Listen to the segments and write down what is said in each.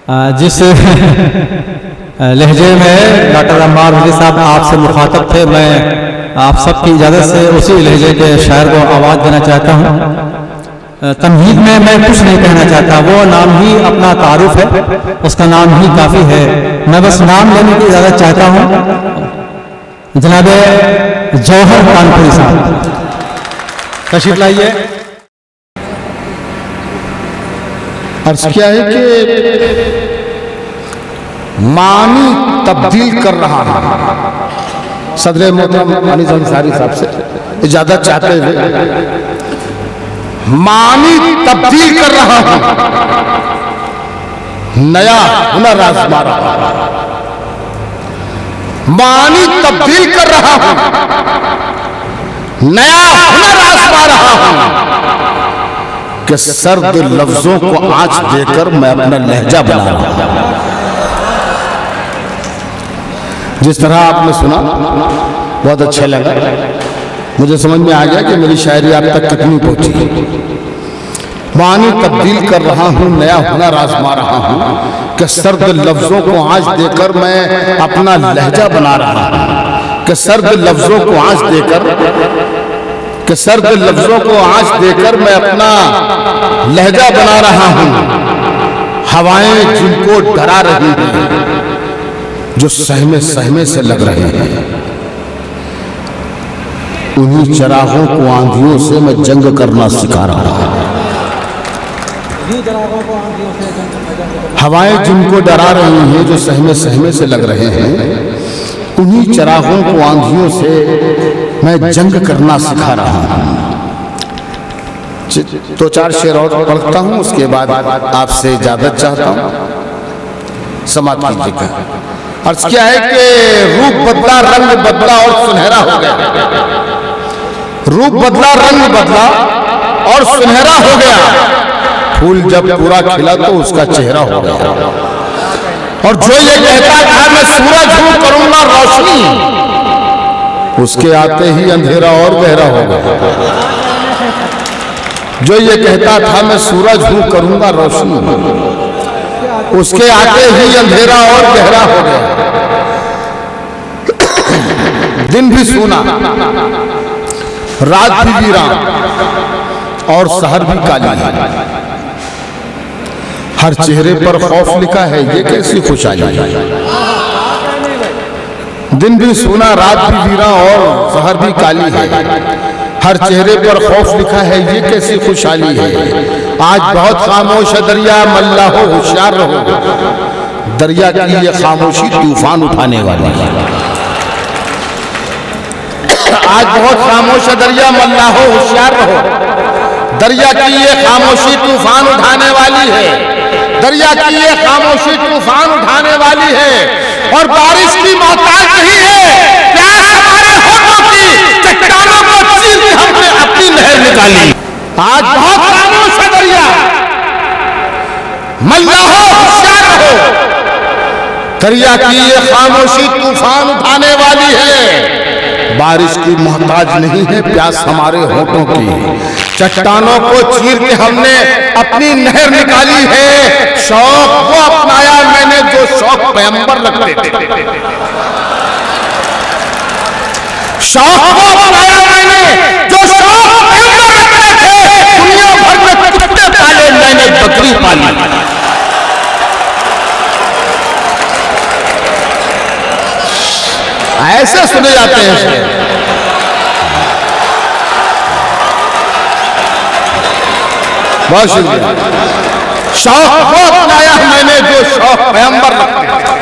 जिस लहजे में डॉक्टर अम्मार वली साहब आपसे मुखातब थे, मैं आप सबकी इजाज़त से उसी लहजे के शायर को आवाज़ देना चाहता हूँ। तमहीद में मैं कुछ नहीं कहना चाहता, वो नाम ही अपना तारुफ है, उसका नाम ही काफ़ी है। मैं बस नाम लेने की इजाज़त चाहता हूँ। जनाब जौहर कानपुरी साहब तशरीफ लाइए। अर्ज किया है कि मानी तब्दील कर रहा है। सदर मोहतरम अनीस अंसारी साहब से इजाजत चाहते हुए मानी तब्दील कर रहा हूं, नया हुनर आजमा रहा हूं। मानी तब्दील कर रहा हूं, नया हुनर आजमा रहा हूं कि सर्द लफ्जों को आंच देकर मैं अपना लहजा बना रहा हूं। जिस तरह आपने सुना बहुत अच्छा लगा, मुझे समझ में आ गया कि मेरी शायरी आप तक कितनी पहुंची। मानी तब्दील कर रहा हूं, नया हुनर आजमा रहा हूं कि सर्द लफ्जों को आंच देकर मैं अपना लहजा बना रहा हूं, कि सर्द लफ्जों को आंच देकर मैं अपना लहजा बना रहा हूं। हवाएं जिनको डरा रही हैं, जो सहमे सहमे से लग रहे हैं, उन्हीं चरागों को आंधियों से मैं जंग करना सिखा रहा हूं। हवाएं जिनको डरा रही हैं, जो सहमे सहमे से लग रहे हैं, उन्हीं चरागों को आंधियों से मैं जंग करना सिखा रहा हूं। दो चार शेर और पढ़ता हूं, उसके बाद आपसे इजाजत चाहता हूं। समाप्त कीजिएगा। अर्ज क्या है कि रूप बदला, रंग बदला और सुनहरा हो गया। रूप बदला, रंग बदला और सुनहरा हो गया। फूल जब पूरा खिला तो उसका चेहरा हो गया। और जो ये कहता था मैं सूरज हूं करूंगा रोशनी, उसके आते ही अंधेरा और गहरा हो गया। जो ये कहता था मैं सूरज हूं करूंगा रोशनी, उसके आते ही अंधेरा और गहरा हो गया। दिन भी सूना, रात भी वीरान और शहर भी काली है। हर चेहरे पर खौफ लिखा है, ये कैसी खुशहाली है। दिन भी सूना, रात भी वीरान और शहर भी काली है। हर चेहरे पर खौफ लिखा है, ये कैसी खुशहाली है। आज बहुत खामोश है दरिया, मल्ला हो होशियार रहो। दरिया की ये खामोशी तूफान उठाने वाली है। आज बहुत खामोश है दरिया, मल्ला हो होशियार रहो। दरिया की ये खामोशी तूफान उठाने वाली है। दरिया की ये खामोशी तूफान उठाने वाली है। और बारिश की मोहताज नहीं है, प्यास हमारे होठों की चट्टानों को चीर के हमने अपनी लहर निकाली। आज बहुत खामोश है दरिया, मल्ला हो होशियार रहो। दरिया की ये खामोशी तूफान उठाने वाली है। बारिश की मोहताज नहीं है प्यास हमारे होठों की। चट्टानों को चीर के हमने अपनी नहर निकाली है। शौक वो अपनाया मैंने जो शौक पैगंबर रखते थे। शौक वो अपनाया मैंने जो शौक पैगंबर रखते थे। दुनिया भर में कुत्ते पाले, मैंने बकरी पाली। ऐसे सुने जाते हैं। बहुत शुक्रिया। शौक वो अपनाया मैंने जो शौक पैगंबर रखते थे।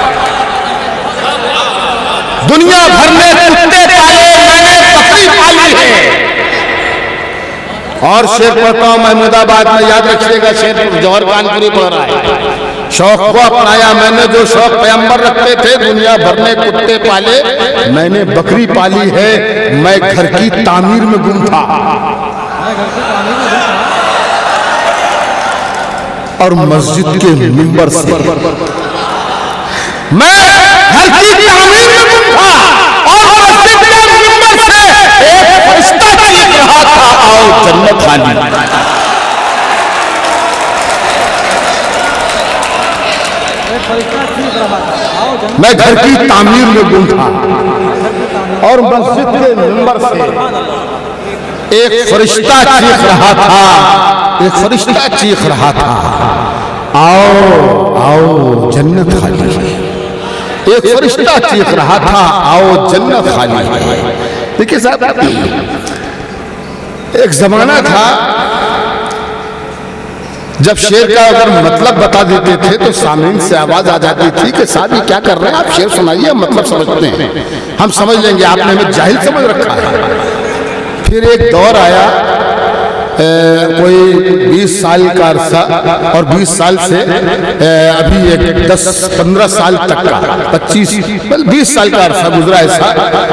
दुनिया भर में कुत्ते पाले, मैंने बकरी पाली है। और शेर पढ़ता हूं महमूदाबाद में, याद रखिएगा, शेर जौहर कानपुरी पढ़ रहा है। शौक को अपनाया मैंने जो शौक पैगंबर रखते थे। दुनिया भर में कुत्ते पाले, मैंने बकरी पाली है। मैं घर की तामीर में गुम था और मस्जिद के मिंबर से मैं घर की तामीर में गुम था और मस्जिद के मिंबर से एक फरिश्ता चीख रहा था, आओ जन्नत वाली। मैं घर की तामीर में गुम था और मस्जिद के मिंबर से एक फरिश्ता चीख रहा था, एक फरिश्ता चीख रहा था, आओ आओ जन्नत खाली है। एक फरिश्ता चीख रहा था, आओ जन्नत खाली है। देखिए साहब, एक जमाना था जब शेर का अगर मतलब बता देते थे तो सामने से आवाज आ जाती थी कि साहब ये क्या कर रहे हैं, आप शेर सुनाइए, मतलब समझते हैं, हम समझ लेंगे, आपने हमें जाहिल समझ रखा है। फिर एक दौर आया, कोई 20 साल का अरसा, और 20 साल से अभी एक 10-15 साल तक का, 20 साल का अरसा गुजरा ऐसा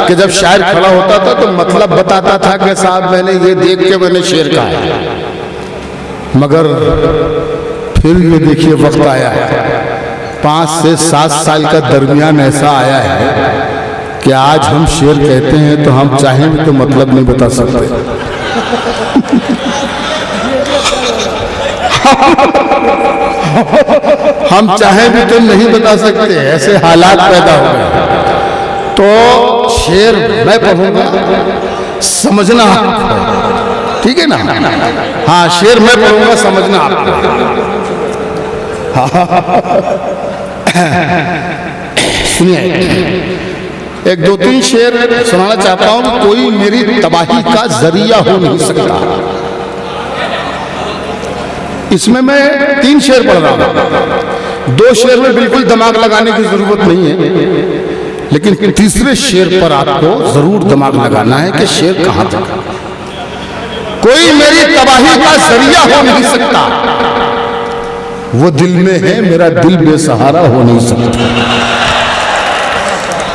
कि जब शायर खड़ा होता था तो मतलब बताता था कि साहब मैंने ये देख के मैंने शेर कहा है। मगर फिर ये देखिए वक्त आया है, 5 से 7 साल का दरमियान ऐसा आया है कि आज हम शेर कहते हैं तो हम चाहें तो मतलब नहीं बता सकते। हम चाहें भी तो नहीं बता सकते, ऐसे हालात पैदा हो गए। तो शेर मैं पढ़ूंगा, समझना आपको, ठीक है ना? हाँ, शेर मैं पढ़ूंगा, समझना आपको। सुनिए, एक 2-3 शेर सुनाना चाहता हूं। कोई मेरी तबाही का जरिया हो नहीं सकता। इसमें मैं 3 शेर पढ़ रहा हूं। 2 शेर में बिल्कुल दिमाग लगाने की जरूरत नहीं है, लेकिन तीसरे शेर पर आपको जरूर दिमाग लगाना है कि शेर कहां तक। कोई मेरी तबाही का जरिया हो नहीं सकता, वो दिल में है, मेरा दिल बेसहारा हो नहीं सकता।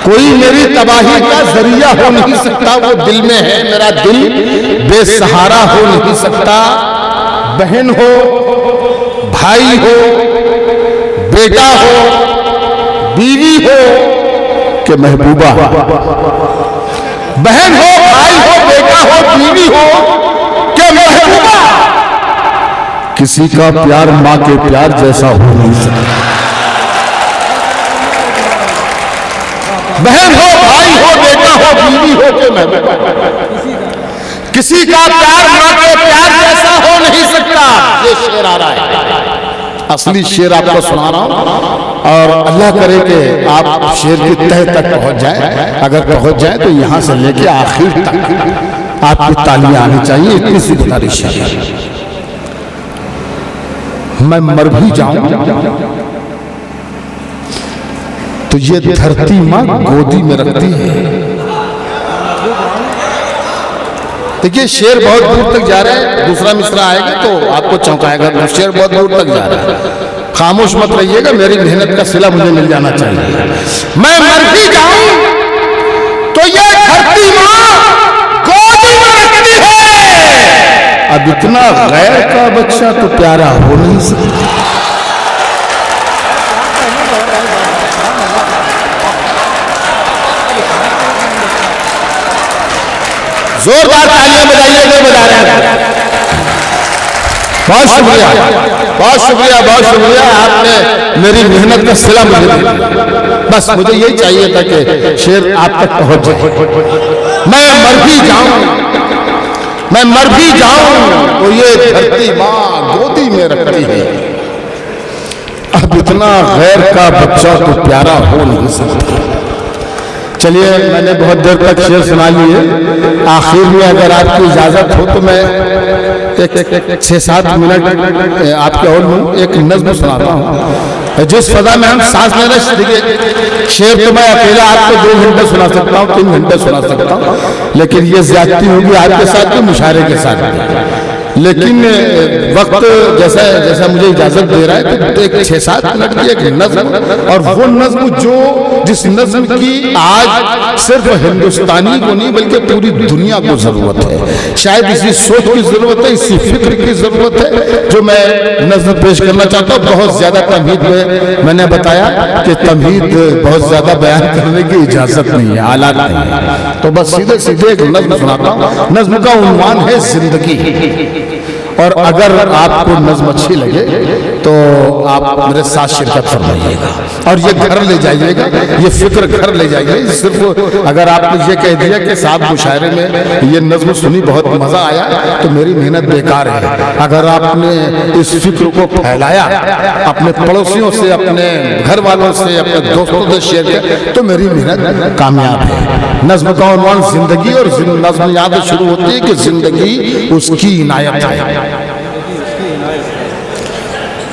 कोई मेरी तबाही का जरिया हो नहीं सकता, वो दिल में है, मेरा दिल बेसहारा हो नहीं सकता। बहन हो, भाई हो, बेटा हो, बीवी हो कि महबूबा, बहन हो, भाई हो, बेटा हो, बीवी हो कि महबूबा, किसी का प्यार मां के प्यार जैसा हो नहीं सकता। बहन हो, भाई हो, बेटा हो, बीवी हो के महबूबा, किसी का प्यार मां के प्यार जैसा हो नहीं सकता। ये शेर आ रहा है, असली शेर आपको सुना रहा हूं, और अल्लाह करे कि आप शेर की तह तक पहुंच जाएं। अगर पहुंच जाएं तो यहां से लेके आखिर तक आपकी तालियां आनी चाहिए, इतनी सी गुजारिश है। मैं मर भी जाऊं तो ये धरती मां गोदी में रखती है। देखिए, शेर बहुत दूर तक जा रहा है, दूसरा मिसरा आएगा तो आपको चौंकाएगा। तो शेर बहुत दूर तक जा रहा है, खामोश मत रहिएगा, मेरी मेहनत का सिला मुझे मिल जाना चाहिए। मैं मर भी जाऊं तो ये धरती मां गोदी में रखती है। अब इतना गैर का बच्चा तो प्यारा हो नहीं सकता। जोरदार तालियां बजाइए जो बजा रहे हैं। बहुत शुक्रिया, बहुत शुक्रिया, बहुत शुक्रिया, आपने मेरी मेहनत का सिला मुझे दिया। बस मुझे यही चाहिए था कि शेर आप तक पहुंच जाए। मैं मर भी जाऊं, मैं मर भी जाऊं तो ये धरती मां गोदी में रखती है। अब इतना गैर का बच्चा तो प्यारा हो नहीं सकता। चलिए, मैंने बहुत देर तक शेर सुना लिए, आखिर में अगर आपकी इजाजत हो तो मैं 6-7 मिनट आपके और एक नज्म सुनाता हूँ। जिस फजा में हम सांस ले रहे, देखिए शेर तो मैं अकेला आपको 2 घंटे सुना सकता हूँ, 3 घंटे सुना सकता हूँ, लेकिन ये ज्यादती होगी आपके साथ भी, मुशायरे के साथ भी। लेकिन वक्त जैसा जैसा मुझे इजाजत दे रहा है तो एक 6-7 मिनट की एक नज्म, और वो नज्म जो जिस नज्म की आज सिर्फ हिंदुस्तानी को नहीं बल्कि पूरी दुनिया को जरूरत है। शायद इसी सोच की जरूरत है, इसी फिक्र की जरूरत है जो मैं नज्म पेश करना चाहता हूँ। बहुत ज्यादा तमहीद में मैंने बताया कि तमहीद बहुत ज्यादा बयान करने की इजाजत नहीं है, हालात नहीं है, तो बस सीधे सीधे एक नज्म सुनाता हूँ। नज्म का उन्वान है जिंदगी, और अगर आपको नज्म अच्छी लगे तो आप मेरे साथ शिरकत फरमाइएगा और ये घर ले जाइएगा, ये फिक्र घर ले जाइए। सिर्फ अगर आपने ये कह दिया कि साहब मुशायरे में ये नज्म सुनी बहुत मजा आया तो मेरी मेहनत बेकार है। अगर आपने इस फिक्र को फैलाया, अपने पड़ोसियों से, अपने घर वालों से, अपने दोस्तों से शेयर किया तो मेरी मेहनत कामयाब है। नज्म का उन्वान जिंदगी, और नज्म याद शुरू होती है कि जिंदगी उसकी इनायत है,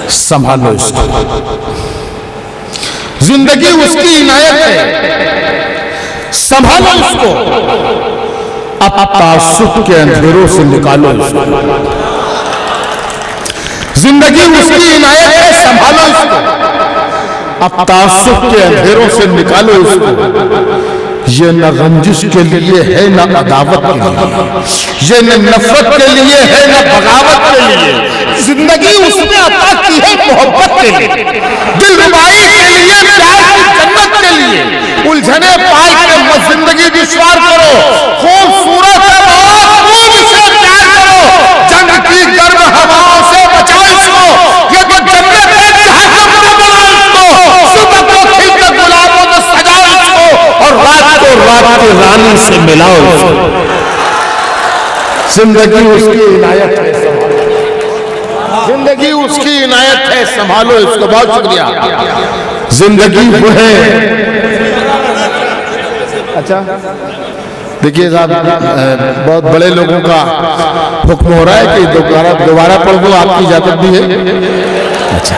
संभालो इसको। जिंदगी उसकी इनायत है, संभालो इसको। अब तासुब के अंधेरों से निकालो इसको। जिंदगी उसकी इनायत है, संभालो इसको। अब तासुब के अंधेरों से निकालो इसको। ये न रंजिश के लिए है न अदावत के लिए, ये न नफरत के लिए है न बगावत के लिए। जिंदगी उसने अता की है मोहब्बत के लिए, दिलरुबाई के लिए, प्यार की जन्नत के लिए। उलझने पाल के मत जिंदगी दुश्वार करो, खूबसूरत है बहुत, खूब इसे प्यार करो। जंग की गर्म हवाओं से बचाओ इसको, ये तो जन्नत है जहन्नम में बनाओ इसको। सुबह को खिलकर गुलाबों में सजाओ इसको, और रात को रात की रानी से मिलाओ इसको। जिंदगी उसकी इनायत है, जिंदगी उसकी इनायत है, संभालो इसको। बहुत शुक्रिया। जिंदगी वो है। अच्छा देखिए साहब, बहुत बड़े लोगों का हुक्म हो रहा है कि दोबारा पढ़ दो, आपकी इजाजत भी है। अच्छा,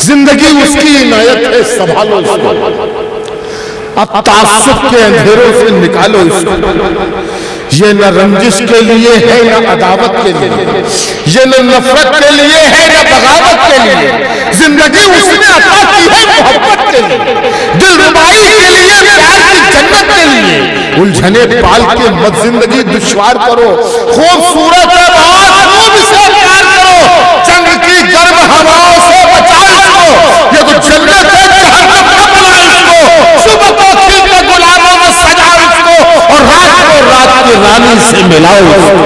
जिंदगी उसकी इनायत है, संभालो इसको। अब तासुब के अंधेरों से निकालो इसको। ये न रंजिश के लिए है न अदावत के लिए, ये न नफरत के लिए है न बगावत के लिए। जिंदगी उसने अता की है मोहब्बत के लिए, दिलरुबाई के लिए, प्यार की जन्नत के लिए। उलझने पाल के मत जिंदगी दुश्वार करो, खूबसूरत है बहुत, खूब इसे प्यार करो। जंग की गर्म हवाओं से बचाओ इसको, ये तो जन्नत है जहन्नम में बनाओ इसको। सुबह को खिलकर गुलाबों में सजाओ इसको, और रात को रात की रानी से मिलाओ इसको।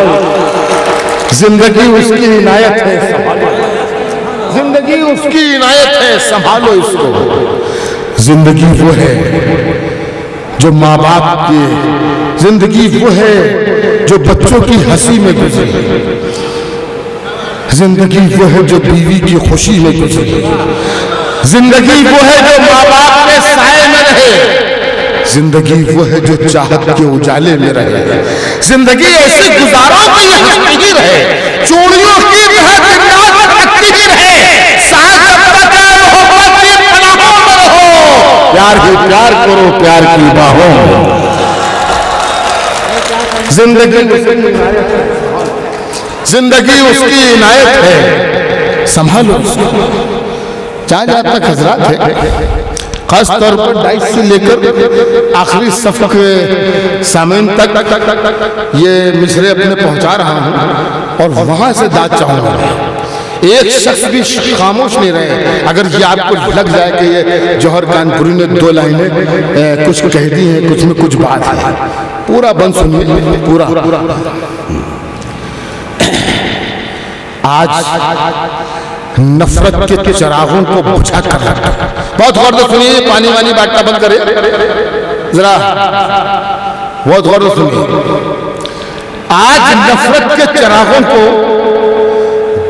जिंदगी उसकी इनायत है, जिंदगी उसकी इनायत है, संभालो इसको। जिंदगी वो है जो माँ बाप की, जिंदगी वो है जो बच्चों की हंसी में गुजरे, जिंदगी वो है जो बीवी की खुशी में गुजरे, जिंदगी वो है जो माँ बाप के साए में रहे, जिंदगी वो है जो चाहत के उजाले में रहे। जिंदगी ऐसी गुजारो कि ये हंसती ही रहे, चूड़ियों की रखती ही रहे। मोहब्बत की पनाहों में रहो, प्यार ही प्यार करो, प्यार की बाहों में। जिंदगी उसकी इनायत है, संभालो उसको। जहां जहां तक हजरात है, खास तौर पर डाइस से लेकर आखिरी सफ के सामने तक ये मिसरे अपने पहुंचा रहा हूं, और वहां से दाद चाहूंगा। एक शख्स भी खामोश नहीं रहे। अगर ये आपको लग जाए कि ये जौहर कानपुरी ने 2 लाइनें कुछ कह दी हैं, कुछ में कुछ बात है, पूरा बंद सुनिए, पूरा। आज नफरत के चिरागों को बुझा कर रखा। बहुत गौर से सुनिए, पानी वानी बांटना बंद करे जरा, बहुत गौर से सुनिए। आज नफरत के चिरागों को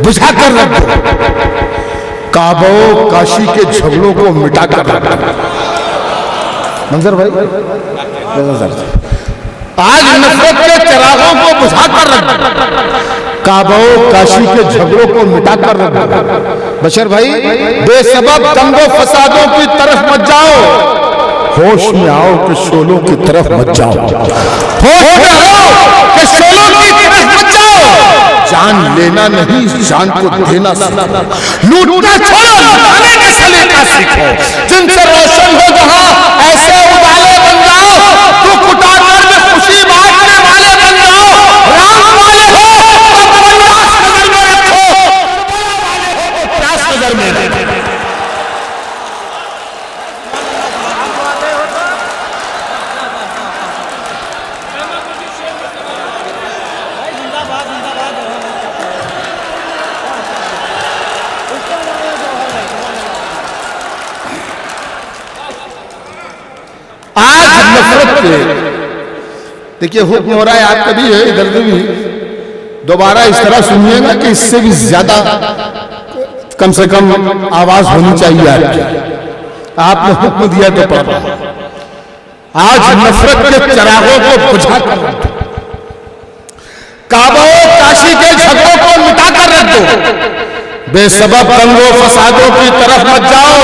बुझा कर रखो, काबो काशी के झगड़ों को मिटा कर रखो। मंजर भाई, आज नफरत के चिरागों को बुझा कर रखो, काबो काशी के झगड़ों को मिटा कर रखो। बशर भाई, बेसबब दंगों फसादों की तरफ मत जाओ, होश में आओ कि शोलों की तरफ मत जाओ। होश में आओ कि शोलों की तरफ मत जाओ। जान लेना नहीं, जान को देना सीखो। लूटना छोड़ो, लुटाने का सलीका सीखो। जिनसे रोशन हो जहां, ऐसे उजाले बन जाओ। दुख उठाकर में खुशी बांटने वाले बन जाओ। राम वाले हो तो प्रयास नजर में रखो, प्रयास नजर में रखो। करके, देखिए हुक्म हो रहा है, आप कभी है इधर भी दोबारा इस तरह सुनिएगा कि इससे भी ज्यादा कम से कम आवाज होनी चाहिए आपकी। आपने हुक्म दिया तो पढ़ रहा। आज नफरत के चरागों को बुझा कर रख दो, काबा काशी के झगड़ों को मिटा कर रख दो, बेसबब दंगों फसादों की तरफ मत जाओ,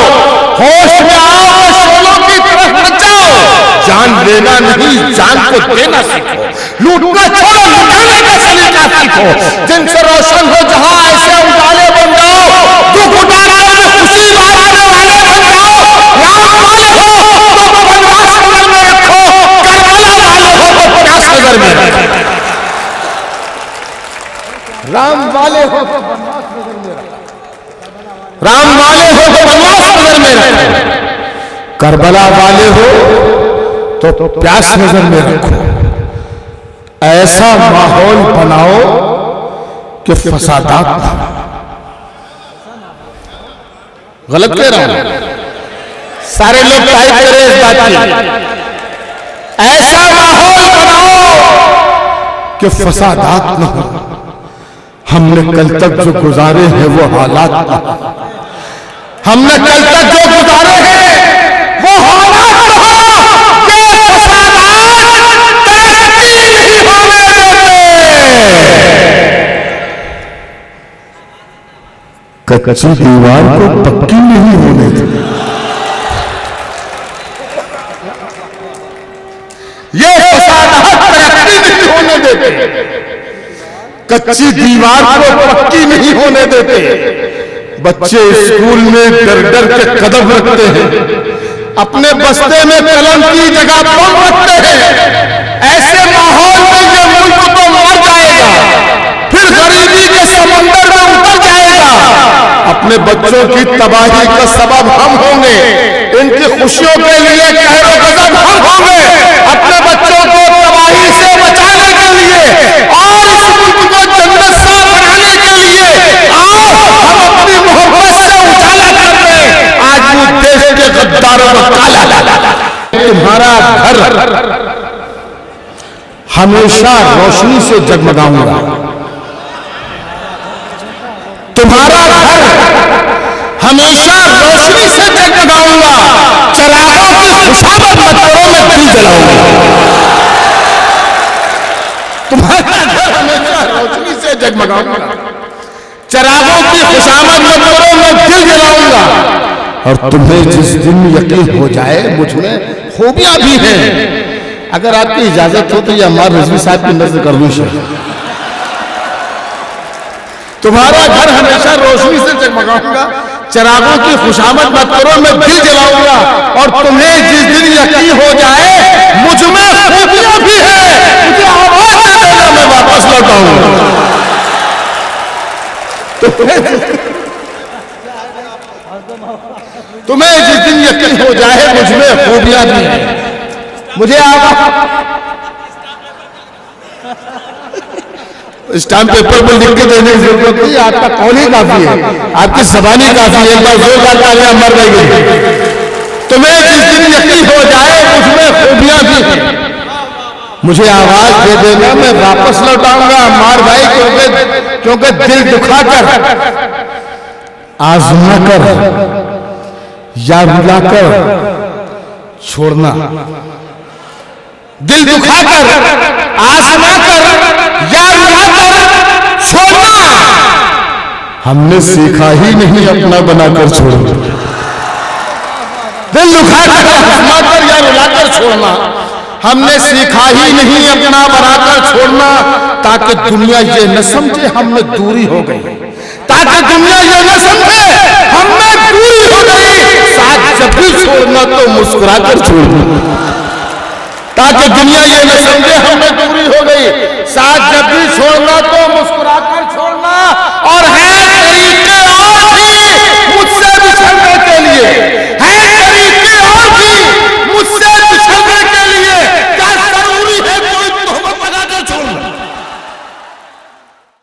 होश में आओ, शोलों की तरफ मत जाओ। जान लेना नहीं, जान को देना सीखो, लूटना छोड़ो, लुटाने का सलीका सीखो। जिनसे रोशन हो जहां ऐसे उजाले बन जाओ, दुख उठाने में खुशी बांटने वाले बन जाओ। राम वाले हो तो वनवास नजर में रखो, करबला वाले हो तो प्यास नजर में रखो। राम वाले हो तो वनवास नजर में रखो, राम वाले हो तो वनवास नजर में रखो, करबला वाले हो तो प्यास नजर में रखो। ऐसा माहौल बनाओ कि फसादात ना हो। गलत कह रहा हूं? सारे लोग टाइप करें इस बात की। ऐसा माहौल बनाओ कि फसादात ना हो। हमने कल तक जो गुजारे हैं वो हालात ना हो। हमने कल तक जो गुजारे हैं वो हालात ना हो कि फसादात तरक्की नहीं होने देते। कच्ची दीवार को पक्की नहीं होने देते। ये फसादात तरक्की नहीं होने देते, कच्ची दीवार को पक्की नहीं होने देते। बच्चे स्कूल में डर डर के कदम रखते हैं, अपने बस्ते में कलम की जगह बम रखते हैं। ऐसे माहौल में ये मुल्क तो मर जाएगा, फिर गरीबी के समंदर में उतर जाएगा। अपने बच्चों की तबाही का सबब हम होंगे, इनकी खुशियों के लिए कहरो गजब हम होंगे। अपने बच्चों को तबाही से बचाने के लिए और इस मुल्क को जन्नत सा बनाने के लिए आओ हम अपनी मोहब्बत से उजाला कर दें। आज वो देश के गद्दारों को काला डाला। तुम्हारा घर हमेशा रोशनी से जगमगाऊंगा, तुम्हारा घर हमेशा रोशनी से जगमगाऊंगा। चरागों की खुशामद मत करो, मैं दिल जलाऊंगा। तुम्हारा घर हमेशा रोशनी से जगमगाऊंगा। चरागों की खुशामद मत करो, मैं दिल जलाऊंगा। और तुम्हें जिस दिन यकीन हो जाए मुझ में खूबियां भी हैं, अगर आपकी इजाजत हो तो ये अम्मार रिजवी साहब की नजर कर दूं। तुम्हारा घर हमेशा रोशनी से जगमगाऊंगा, चरागों की खुशामद मत करो, मैं दिल जलाऊंगा। और तुम्हें जिस दिन यकीन हो जाए मुझ में खूबियां भी है, मुझे आवाज दे देना, मैं वापस लौट आऊंगा। तुम्हें जिस दिन यकीन हो जाए मुझ में खूबियां भी है, मुझे स्टाम्प पेपर पर लिख के देने की जरूरत नहीं, आपका कौन ही काफी है, आपकी जबानी काफी है। एक बार जोरदार तालियां मर गई। तुम्हें जिस दिन यकीन हो जाए मुझमें खूबियां भी हैं, मुझे आवाज दे देना, मैं वापस लौटाऊंगा अम्मार भाई। क्योंकि दिल दुखाकर, आजमा कर या रुलाकर छोड़ना, दिल दुखाकर, आजमा कर या रुलाकर छोड़ना, हमने सीखा ही नहीं अपना बनाकर छोड़ना। दिल दुखाकर, आजमा कर या रुलाकर छोड़ना, हमने सीखा ही नहीं अपना बनाकर छोड़ना। ताकि दुनिया ये न समझे हमने दूरी हो गई, ताकि दुनिया ये न समझे हमने दूरी हो गई। साथ जब भी छोड़ना तो मुस्कुराकर छोड़ना, ताकि दुनिया ये न समझे हमने दूरी हो गई। साथ जब भी छोड़ना तो मुस्कुराकर